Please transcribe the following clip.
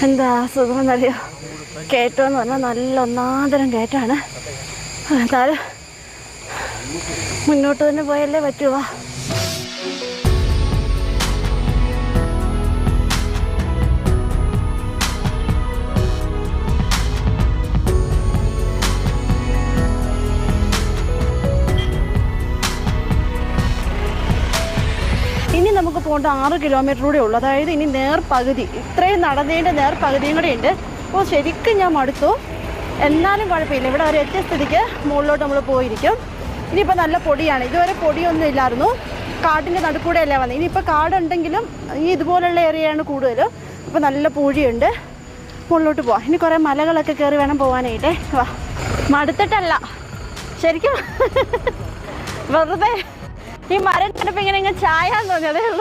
എന്താ സുഖമെന്നറിയോ? കയറ്റമെന്ന് പറഞ്ഞാൽ നല്ല ഒന്നാന്തരം കയറ്റാണ്. എന്നാലും മുന്നോട്ട് തന്നെ പോയല്ലേ പറ്റുമോ? ഇനി നമുക്ക് പോകേണ്ട 6 കിലോമീറ്റർ കൂടെ ഉള്ളൂ. അതായത് ഇനി നേർപകുതി, ഇത്രയും നടന്നതിൻ്റെ നേർപകുതിയും കൂടെ ഉണ്ട്. അപ്പോൾ ശരിക്കും ഞാൻ മടുത്തു. എന്നാലും കുഴപ്പമില്ല, ഇവിടെ വരെ എത്തിയ സ്ഥിതിക്ക് മുകളിലോട്ട് നമ്മൾ പോയിരിക്കും. ഇനിയിപ്പോൾ നല്ല പൊടിയാണ്. ഇതുവരെ പൊടിയൊന്നും ഇല്ലായിരുന്നു. കാടിൻ്റെ നടുക്കൂടെ അല്ലേ വന്നത്. ഇനിയിപ്പോൾ കാടുണ്ടെങ്കിലും ഈ ഇതുപോലുള്ള ഏരിയയാണ് കൂടുതലും. ഇപ്പോൾ നല്ല പൂഴിയുണ്ട്. മുകളിലോട്ട് പോവാം. ഇനി കുറേ മലകളൊക്കെ കയറി വേണം പോകാനായിട്ടേ. വാ, മടുത്തിട്ടല്ല, ശരിക്കും വെറുതെ ഈ മരം കണ്ടപ്പോൾ ഇങ്ങനെ ചായാൻ തോന്നി, അതേ ഉള്ളൂ.